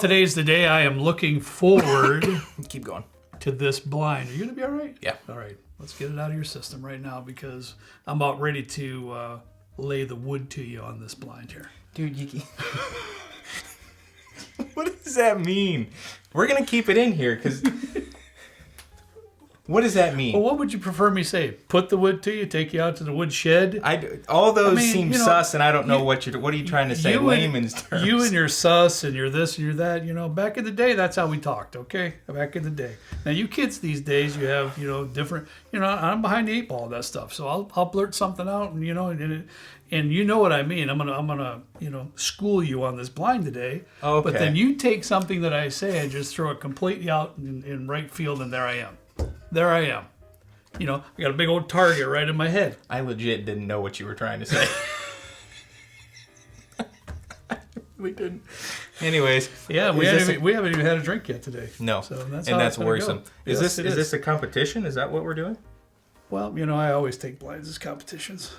Today's the day I am looking forward Keep going. to this blind. Are you going to be all right? Yeah. All right. Let's get it out of your system right now because I'm about ready to lay the wood to you on this blind here. Dude, you... What does that mean? We're going to keep it in here because... What does that mean? Well, what would you prefer me say? Put the wood to you, take you out to the wood shed? All those seem sus, and I don't know what are you trying to say? Layman's terms. You and your sus and your this and your that. You know, back in the day, that's how we talked. Okay, back in the day. Now you kids these days, you have different. I'm behind the eight ball of that stuff, so I'll blurt something out, and and you know what I mean. I'm gonna school you on this blind today. Okay. But then you take something that I say and just throw it completely out in right field, and there I am. There I am. I got a big old target right in my head. I legit didn't know what you were trying to say. We didn't. Anyways. Yeah, we haven't even had a drink yet today. No. So that's worrisome. Go. Is this a competition? Is that what we're doing? Well, I always take blinds as competitions.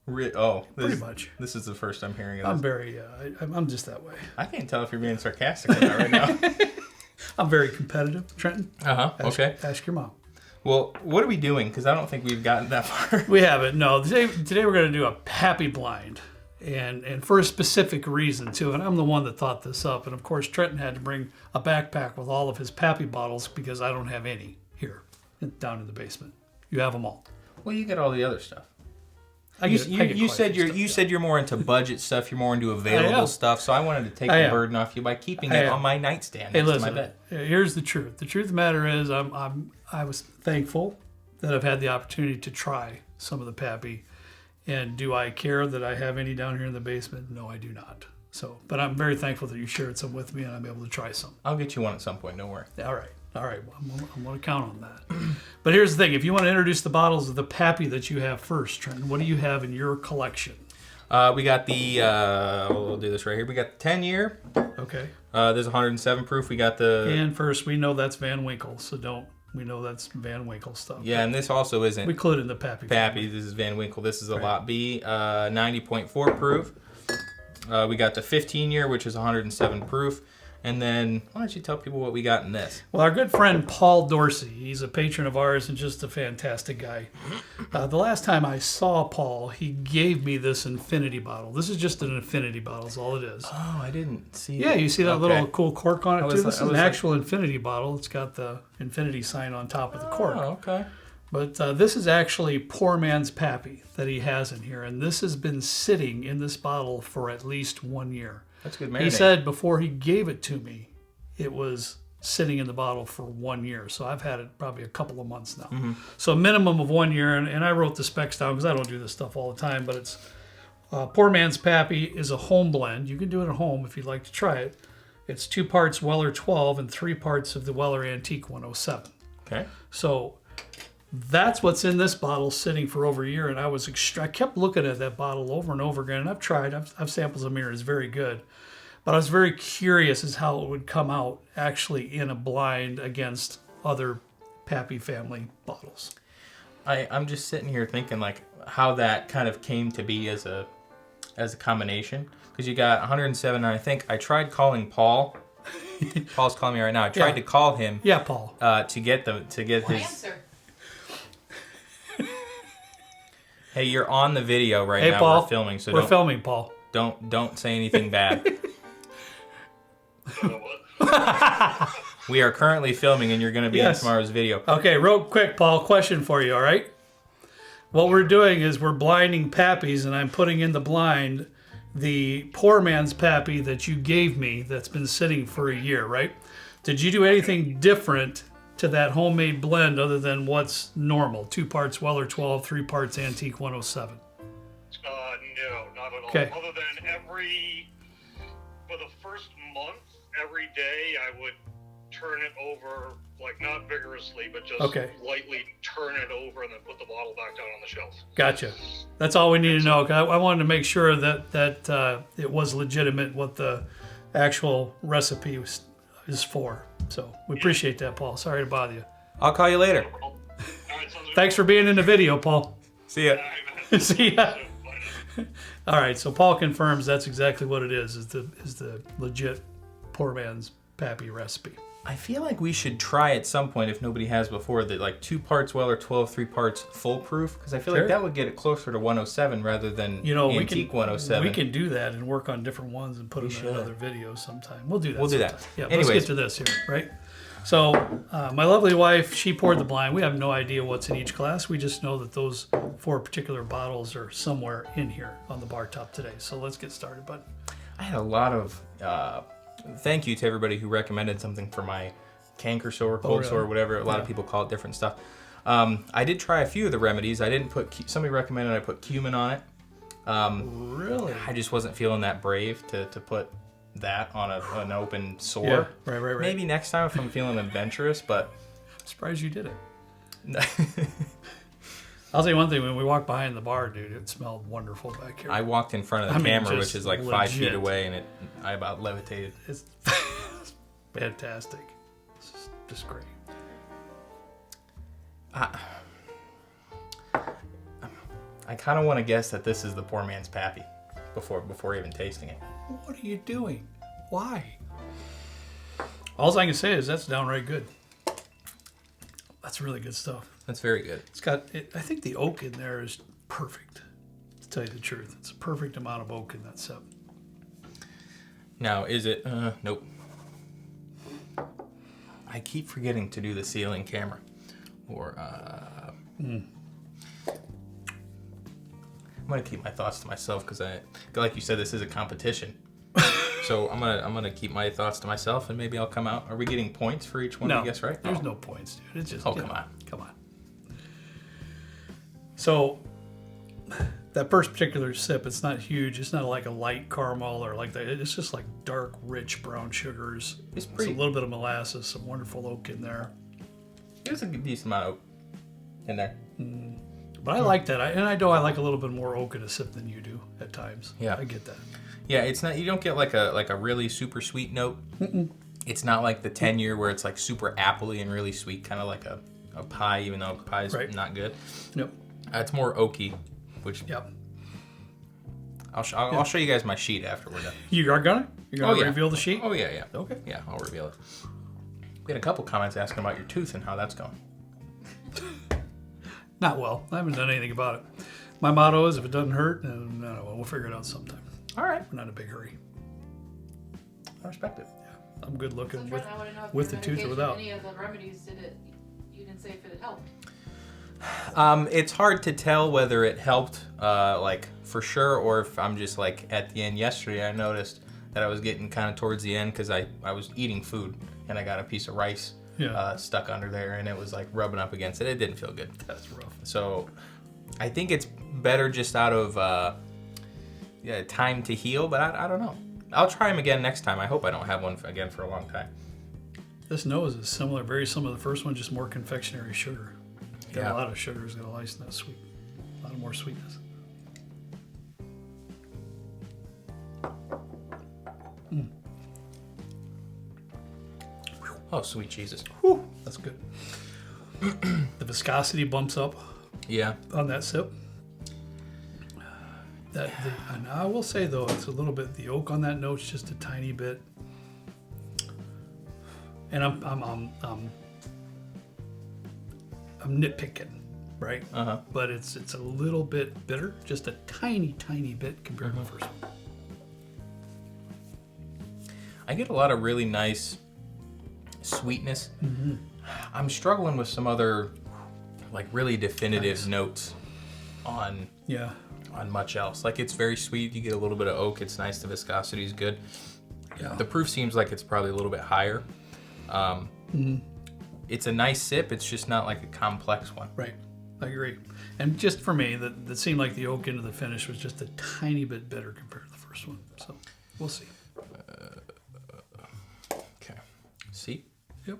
Pretty much. This is the first I'm hearing of this. I'm just that way. I can't tell if you're being sarcastic or not right now. I'm very competitive, Trenton. Okay. Ask your mom. Well, what are we doing? Because I don't think we've gotten that far. We haven't. No. Today we're going to do a Pappy blind, and for a specific reason too. And I'm the one that thought this up. And of course, Trenton had to bring a backpack with all of his Pappy bottles because I don't have any here down in the basement. You have them all. Well, you get all the other stuff. You said you're more into budget stuff. You're more into available stuff. So I wanted to take the burden off you by keeping it on my nightstand next to my bed. Here's the truth. The truth of the matter is, I was thankful that I've had the opportunity to try some of the Pappy. And do I care that I have any down here in the basement? No, I do not. But I'm very thankful that you shared some with me, and I'm able to try some. I'll get you one at some point. Don't worry. All right. Well, I'm going to count on that. But here's the thing. If you want to introduce the bottles of the Pappy that you have first, Trenton, what do you have in your collection? We got the, we'll do this right here. We got the 10-year. Okay. There's 107 proof. We got the... And first, we know that's Van Winkle, we know that's Van Winkle stuff. Yeah, and this also isn't... We included the Pappy. This is Van Winkle. This is a Lot B, 90.4 proof. We got the 15-year, which is 107 proof. And then, why don't you tell people what we got in this? Well, our good friend Paul Dorsey, he's a patron of ours and just a fantastic guy. The last time I saw Paul, he gave me this infinity bottle. This is just an infinity bottle is all it is. Oh, I didn't see that. Yeah, you see that little cool cork on it too? This is an actual infinity bottle. It's got the infinity sign on top of the cork. Oh, okay. But this is actually poor man's Pappy that he has in here. And this has been sitting in this bottle for at least 1 year. That's good marinade. He said before he gave it to me, it was sitting in the bottle for 1 year. So I've had it probably a couple of months now. Mm-hmm. So a minimum of 1 year. And I wrote the specs down because I don't do this stuff all the time. But it's Poor Man's Pappy is a home blend. You can do it at home if you'd like to try it. It's 2 parts Weller 12 and 3 parts of the Weller Antique 107. Okay. So that's what's in this bottle sitting for over a year. And I kept looking at that bottle over and over again. And I've tried. I've sampled some here. It's very good. But I was very curious as how it would come out actually in a blind against other Pappy family bottles. I'm just sitting here thinking like how that kind of came to be as a combination. Because you got 107, and I think I tried calling Paul. Paul's calling me right now. I tried to call him. Yeah, Paul. To get his. Answer. Hey, you're on the video right now. Paul, we're filming, so we're filming, Paul. Don't say anything bad. We are currently filming, and you're going to be in tomorrow's video. Okay, real quick, Paul. Question for you. All right. What we're doing is we're blinding Pappies, and I'm putting in the blind the poor man's Pappy that you gave me that's been sitting for a year. Right? Did you do anything different to that homemade blend other than what's normal? 2 parts Weller 12, 3 parts Antique 107. No, not at all. Okay. Other than for the first month, every day I would turn it over, like not vigorously, but just lightly turn it over and then put the bottle back down on the shelf. Gotcha. That's all we need to know. I wanted to make sure that it was legitimate what the actual recipe is for. So we appreciate that, Paul. Sorry to bother you. I'll call you later. All right, Thanks for being in the video, Paul. See ya. See ya. All right, so Paul confirms that's exactly what it is the legit poor man's Pappy recipe. I feel like we should try at some point, if nobody has before, that like 2 parts Weller 12, 3 parts foolproof, because I feel like that would get it closer to 107 rather than antique 107. We can do that and work on different ones and put them in another video sometime. We'll do that. We'll do that. Yeah, anyways, let's get to this here, right? So my lovely wife, she poured the blind. We have no idea what's in each glass. We just know that those 4 particular bottles are somewhere in here on the bar top today. So let's get started, bud. I had a lot of thank you to everybody who recommended something for my canker sore, cold sore, whatever. A lot of people call it different stuff. I did try a few of the remedies. I didn't put, somebody recommended I put cumin on it. Really? I just wasn't feeling that brave to put that on an open sore. Yeah, right. Maybe next time if I'm feeling adventurous, but... I'm surprised you did it. I'll tell you one thing, when we walked behind the bar, dude, it smelled wonderful back here. I walked in front of the camera, which is like 5 feet away, and I about levitated. It's fantastic. It's just great. I kind of want to guess that this is the poor man's Pappy before even tasting it. What are you doing? Why? All I can say is that's downright good. That's really good stuff. That's very good. It's got, I think the oak in there is perfect, to tell you the truth. It's a perfect amount of oak in that sip. Now, is it? Nope. I keep forgetting to do the ceiling camera. Or, I'm going to keep my thoughts to myself because like you said, this is a competition. So I'm gonna keep my thoughts to myself, and maybe I'll come out. Are we getting points for each one? No, I guess, right? There's no points, dude. It's just come on. So that first particular sip, it's not huge. It's not like a light caramel or like that. It's just like dark, rich brown sugars. It's a little bit of molasses, some wonderful oak in there. There's a decent amount of oak in there. But I like that. I know I like a little bit more oak in a sip than you do at times. Yeah, I get that. Yeah, it's not. You don't get like a really super sweet note. It's not like the 10-year where it's like super appley and really sweet, kind of like a pie, even though pie is not good. Yep. It's more oaky, which. Yep. I'll show you guys my sheet after we're done. You are gonna? You're gonna reveal the sheet? Oh yeah. Okay. Yeah, I'll reveal it. We had a couple comments asking about your tooth and how that's going. Not well. I haven't done anything about it. My motto is, if it doesn't hurt, we'll figure it out sometime. All right. We're not in a big hurry. I respect it. Yeah, I'm good looking So with the tooth or without. Any of the remedies you didn't say if it helped. It's hard to tell whether it helped, like for sure, or if I'm just like at the end. Yesterday, I noticed that I was getting kind of towards the end because I was eating food and I got a piece of rice stuck under there, and it was like rubbing up against it. It didn't feel good. That's rough. So I think it's better just out of time to heal, but I don't know. I'll try them again next time. I hope I don't have one again for a long time. This nose is similar, very similar to the first one, just more confectionery sugar. Got a lot of sugars, got a nice, sweet, a lot more sweetness. Oh, sweet Jesus. Whew, that's good. The viscosity bumps up. Yeah. On that sip. And I will say though, it's a little bit, the oak on that note's just a tiny bit. And I'm nitpicking, right? But it's a little bit bitter, just a tiny bit compared to the first one. I get a lot of really nice sweetness. I'm struggling with some other like really definitive notes on much else. Like it's very sweet. You get a little bit of oak. It's nice. The viscosity is good. Yeah. The proof seems like it's probably a little bit higher. It's a nice sip. It's just not like a complex one. Right. I agree. And just for me, that seemed like the oak into the finish was just a tiny bit bitter compared to the first one. So we'll see. Okay. See? Yep.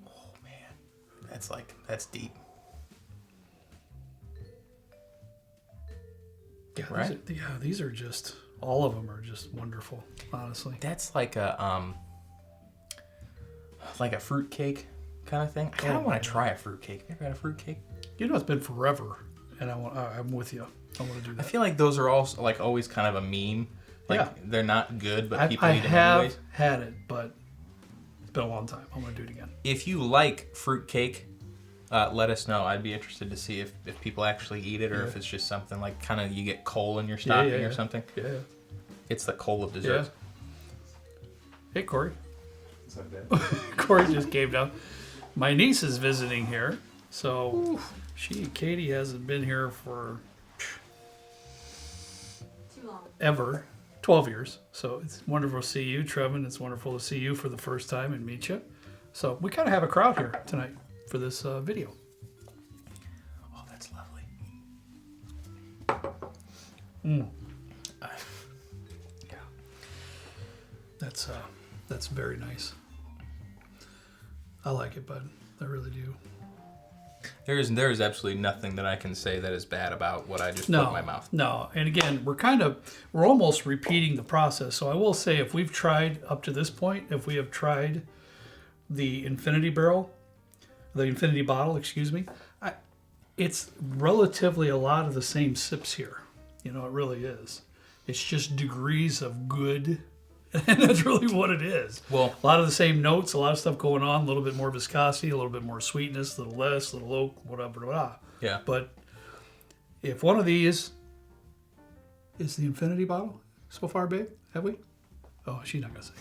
Oh man, that's deep. Yeah, right? These are just, all of them are just wonderful, honestly. That's like a fruit cake kind of thing. I kind of want to try a fruit cake. You ever had a fruit cake? You know, it's been forever, and I'm with you. I want to do that. I feel like those are also like always kind of a meme. Like they're not good, but people I eat them have anyways. had it, but it's been a long time. I'm gonna do it again. If you like fruit cake, let us know. I'd be interested to see if people actually eat it or if it's just something like kind of you get coal in your stocking or something. Yeah. It's the coal of desserts. Yeah. Hey, Corey. Is that bad? Corey just came down. My niece is visiting here, so Katie hasn't been here for Too long. ever. 12 years. So it's wonderful to see you, Trevin. It's wonderful to see you for the first time and meet you. So we kind of have a crowd here tonight for this video. Oh, that's lovely. Yeah. That's very nice. I like it, bud. I really do. There is absolutely nothing that I can say that is bad about what I just put in my mouth. No. And again, we're almost repeating the process. So I will say, if we've tried up to this point, if we have tried the infinity bottle, excuse me, it's relatively a lot of the same sips here. You know, it really is. It's just degrees of good. And that's really what it is. Well, a lot of the same notes, a lot of stuff going on, a little bit more viscosity, a little bit more sweetness, a little less, a little oak, whatever, blah. Yeah. But if one of these is the infinity bottle so far, babe, have we? Oh, she's not going to say.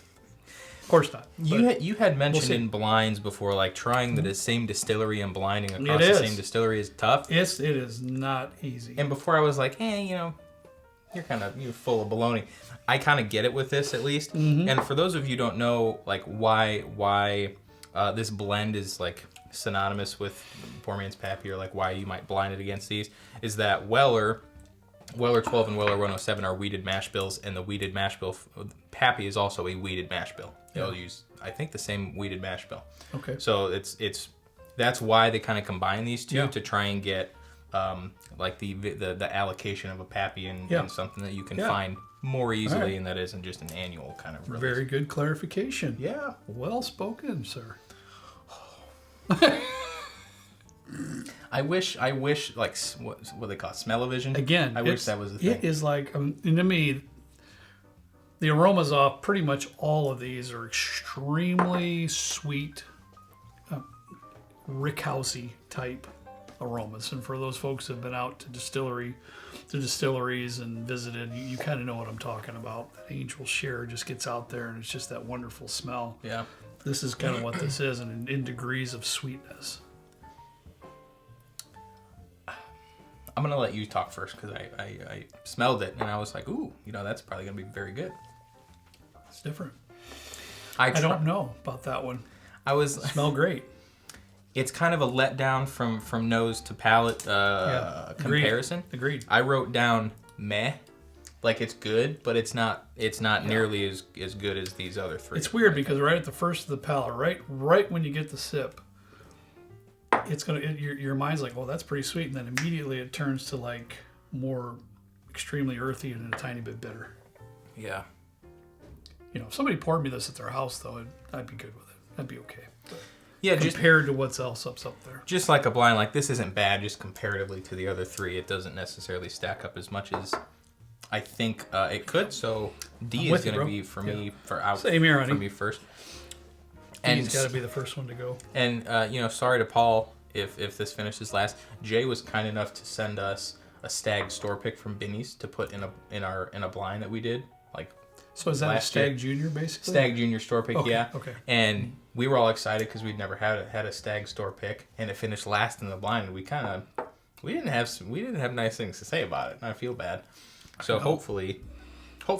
Of course not. You had mentioned in blinds before, like trying the same distillery and blinding across the same distillery is tough. It is not easy. And before I was like, you're full of baloney. I kind of get it with this at least. Mm-hmm. And for those of you who don't know, like why this blend is like synonymous with Poor Man's Pappy, or like why you might blind it against these, is that Weller 12 and Weller 107 are wheated mash bills, and the wheated mash bill Pappy is also a wheated mash bill. They'll use, I think, the same wheated mash bill. Okay. So that's why they kind of combine these two to try and get like the allocation of a Pappy and something that you can find more easily, and that isn't just an annual kind of release. Very good clarification. Yeah. Well spoken, sir. I wish like what they call it, smell-o-vision. Again, I wish that was the thing. It is like, and to me, the aromas off pretty much all of these are extremely sweet, rickhousey type aromas. And for those folks who have been out to distilleries and visited, you kind of know what I'm talking about. That Angel Share just gets out there, and it's just that wonderful smell. Yeah. This is kind of what this is, and in degrees of sweetness. I'm gonna let you talk first because I smelled it and I was like, ooh, that's probably gonna be very good. It's different. I don't know about that one. Smell great. It's kind of a letdown from nose to palate comparison. Agreed. I wrote down meh, like it's good, but it's not nearly as good as these other three. It's weird because right at the first of the palate, right when you get the sip, your mind's like, well, that's pretty sweet, and then immediately it turns to like more extremely earthy and a tiny bit bitter. Yeah. If somebody poured me this at their house, though, I'd be good with it. I'd be okay. But yeah, compared to what's else up there. Just like a blind, like this isn't bad, just comparatively to the other three, it doesn't necessarily stack up as much as I think it could. So D is going to be for me Same here, honey. for me first. And he's got to be the first one to go. And sorry to Paul if this finishes last. Jay was kind enough to send us a Stag store pick from Binny's to put in a blind that we did. So is that a Stag Junior basically? Stag Junior store pick, okay, yeah. Okay. And we were all excited because we'd never had a Stag store pick, and it finished last in the blind. And we didn't have nice things to say about it, and I feel bad. So hopefully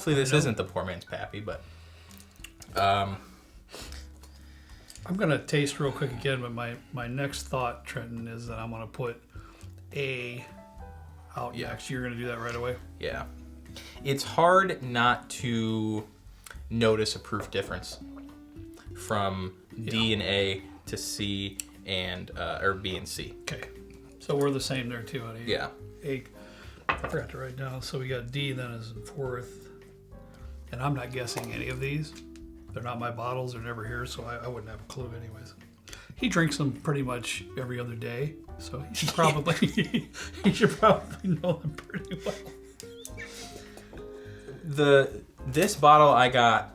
this isn't the Poor Man's Pappy, but I'm gonna taste real quick again, but my next thought, Trenton, is that I'm gonna put A out next. You're gonna do that right away. Yeah. It's hard not to notice a proof difference from D and A to C and or B and C. Okay, so we're the same there too, honey. Yeah. A, I forgot to write down. So we got D then as in fourth, and I'm not guessing any of these. They're not my bottles. They're never here, so I wouldn't have a clue anyways. He drinks them pretty much every other day, so he should probably he should probably know them pretty well. This bottle I got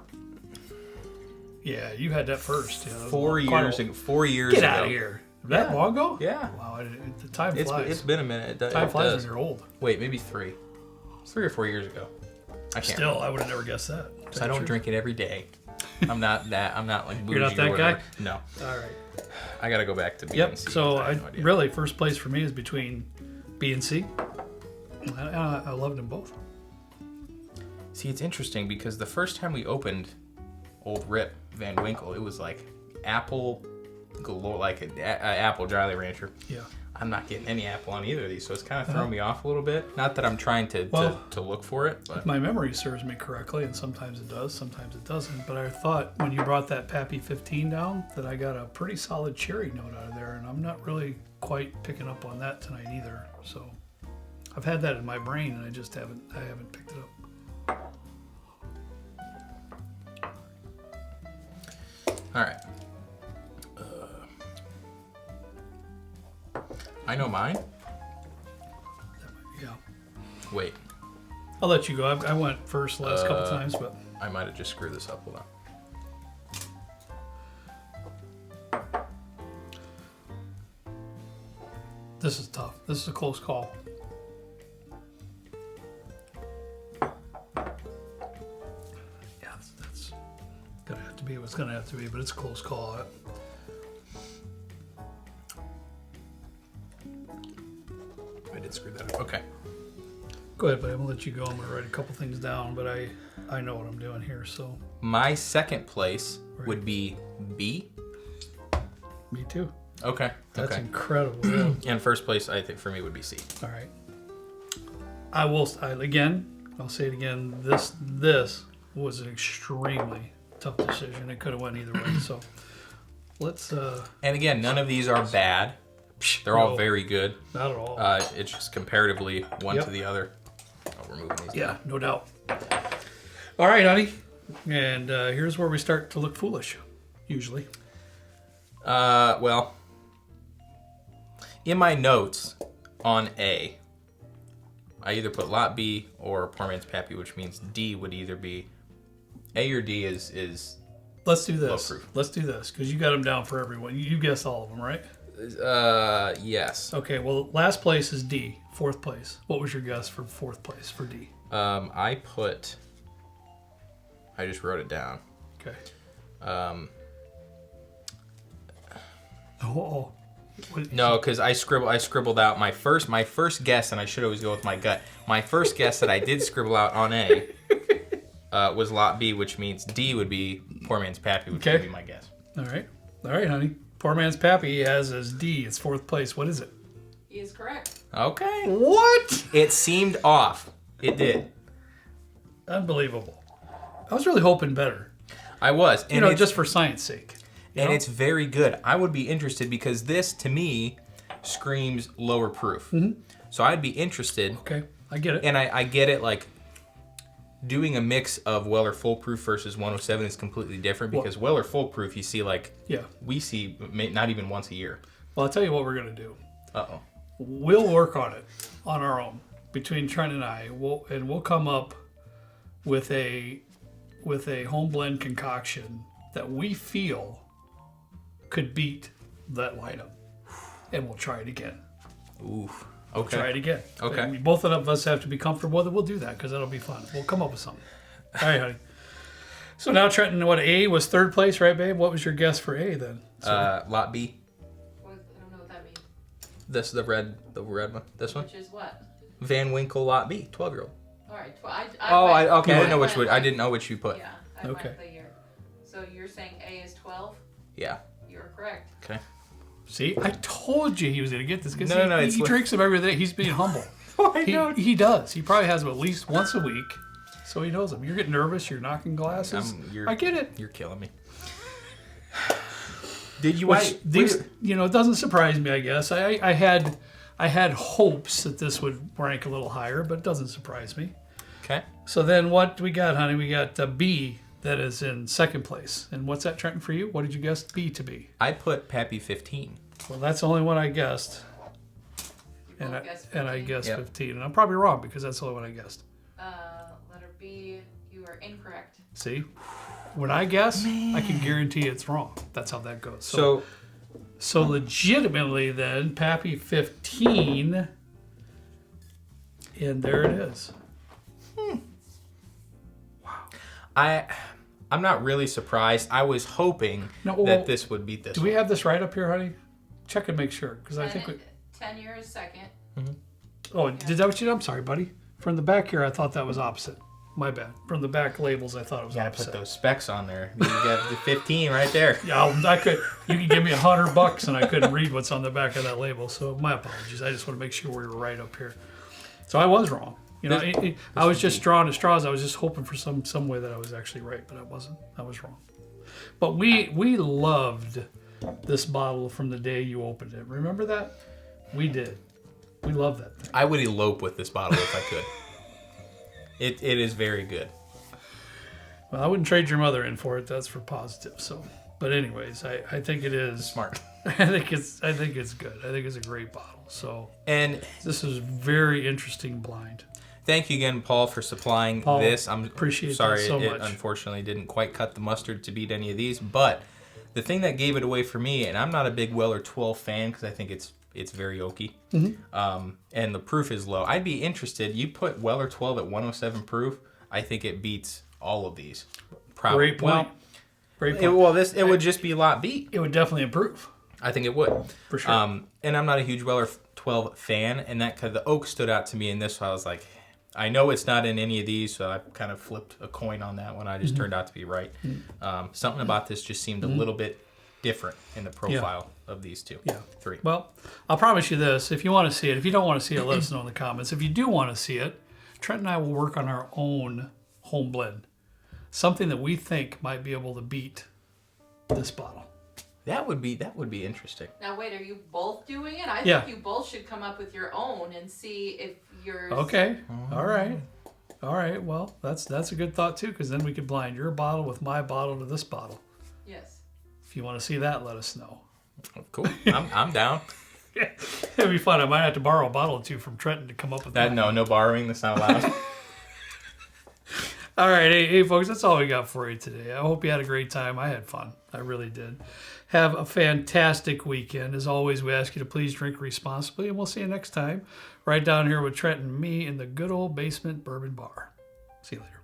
Yeah, you had that first. Yeah, that was 4 years ago. 4 years Get ago. out of here. That Yeah. long ago? Yeah. Wow, the time flies. It's been a minute. Time it flies does. when you're old. Wait, maybe 3. 3 or 4 years ago. I can't. Still, I would have never guessed that. So I don't drink it every day. I'm not like bougie. You're not that or whatever. guy? No. All right. I gotta go back to B Yep. and C. So I have no idea. really, first place for me is between B and C. I loved them both. See, it's interesting because the first time we opened Old Rip Van Winkle, it was like apple galore, like an apple Jolly Rancher. Yeah. I'm not getting any apple on either of these, so it's kind of throwing me off a little bit. Not that I'm trying to look for it, but If my memory serves me correctly, and sometimes it does, sometimes it doesn't. But I thought when you brought that Pappy 15 down, that I got a pretty solid cherry note out of there, and I'm not really quite picking up on that tonight either. So I've had that in my brain, and I haven't picked it up. all right. I know mine. Yeah. Wait, I'll let you go. I went first the last couple times, but I might have just screwed this up. Hold on. this is tough. This is a close call. Yeah, that's gonna have to be what's gonna have to be, but it's a close call. I did screw that up. Okay. Go ahead, but I'm gonna let you go. I'm gonna write a couple things down, but I know what I'm doing here, so My second place Right. would be B. me too. Okay. That's okay. incredible. Yeah. And first place, I think for me would be C. All right. I'll say it again. This was an extremely tough decision. It could have went either way. So let's. And again, none of these are bad. They're all No. very good. Not at all. It's just comparatively one Yep. to the other. Oh, we're moving these. Yeah, no doubt. All right, honey. And here's where we start to look foolish, usually. Well, in my notes on A, I either put Lot B or Poor Man's Pappy, which means D would either be A or D is Let's do this. Low proof. Let's do this because you got them down for everyone. You guessed all of them, right? yes. Okay. Well, last place is D. Fourth place. What was your guess for fourth place for D? I just wrote it down. Okay. No, because I scribbled out my first guess, and I should always go with my gut. My first guess that I did scribble out on A was Lot B, which means D would be Poor Man's Pappy, which Okay. would be my guess. All right, honey. Poor Man's Pappy has as D. It's fourth place. What is it? He is correct. Okay. What? It seemed off. It did. Unbelievable. I was really hoping better. I was. You know, just for science sake. And know? it's very good. I would be interested because this, to me, screams lower proof. Mm-hmm. So I'd be interested. Okay, I get it. And I get it, like, doing a mix of Weller Full Proof versus 107 is completely different because Weller Full Proof, you see, like, we see not even once a year. Well, I'll tell you what we're going to do. Uh-oh. We'll work on it on our own between Trent and I. We'll come up with a home blend concoction that we feel could beat that lineup, and we'll try it again. Oof. We'll Okay. try it again. Okay. I mean, both of us have to be comfortable with it. We'll do that because that'll be fun. We'll come up with something. All right, honey. So now, Trenton, what A was third place, right, babe? What was your guess for A then? Lot B. I don't know what that means. This the red one. This one. Which is what? Van Winkle Lot B. 12-year-old. All right. I didn't know which I didn't know which you put. Yeah. I Okay. went the year. So you're saying A is 12? Yeah. You're correct. Okay. See, I told you he was going to get this because No, he drinks them every day. He's being humble. He does. He probably has them at least once a week, so he knows them. You're getting nervous. You're knocking glasses. I get it. You're killing me. Did you? These, it doesn't surprise me. I guess I had hopes that this would rank a little higher, but it doesn't surprise me. Okay. So then, what do we got, honey? We got B that is in second place. And what's that, Trenton, for you? What did you guess B to be? I put Pappy 15. Well, that's the only one I guessed. And I guessed 15. And I'm probably wrong because that's the only one I guessed. Letter B, you are are incorrect. See? When I guess, I can guarantee it's wrong. That's how that goes. So legitimately then, Pappy 15, and there it is. I'm not really surprised. I was hoping that this would beat this. Do we have this right up here, honey? Check and make sure, because I think 10 years second. Oh, did that what you did? I'm sorry, buddy. From the back here, I thought that was opposite. My bad. From the back labels, I thought it was gotta opposite. put those specs on there. You got the 15 right there. Yeah, I could. You could give me $100 and I couldn't read what's on the back of that label. So my apologies. I just want to make sure we were right up here. So I was wrong. You know, I was just drawing the straws. I was just hoping for some way that I was actually right, but I wasn't. I was wrong. But we loved this bottle from the day you opened it. Remember that? We did. We love that thing. I would elope with this bottle if I could. It is very good. Well, I wouldn't trade your mother in for it. That's for positive. So, but anyways, I think it is Smart. I think it's good. I think it's a great bottle. So, and this is very interesting blind. Thank you again, Paul, for supplying this. I'm appreciate sorry that so it much. Unfortunately didn't quite cut the mustard to beat any of these, but the thing that gave it away for me, and I'm not a big Weller 12 fan because I think it's very oaky, and the proof is low. I'd be interested. You put Weller 12 at 107 proof, I think it beats all of these. Probably. Great point. Great point. It would just be a lot beat. It would definitely improve. I think it would. For sure. And I'm not a huge Weller 12 fan, and that cause the oak stood out to me in this. So I was like, I know it's not in any of these, so I kind of flipped a coin on that one. I just turned out to be right. Something about this just seemed a little bit different in the profile of these two. Yeah. Three. Well, I'll promise you this. If you want to see it, if you don't want to see it, let us know in the comments. If you do want to see it, Trent and I will work on our own home blend. Something that we think might be able to beat this bottle. That would be interesting. Now wait, are you both doing it? I Yeah. think you both should come up with your own and see if yours. Okay. All right. Well, that's a good thought too, because then we could blind your bottle with my bottle to this bottle. Yes. If you want to see that, let us know. Cool. I'm down. It'd be fun. I might have to borrow a bottle or two from Trenton to come up with that. No borrowing. That's not allowed. All right, hey folks, that's all we got for you today. I hope you had a great time. I had fun. I really did. Have a fantastic weekend. As always, we ask you to please drink responsibly, and we'll see you next time right down here with Trent and me in the good old basement bourbon bar. See you later.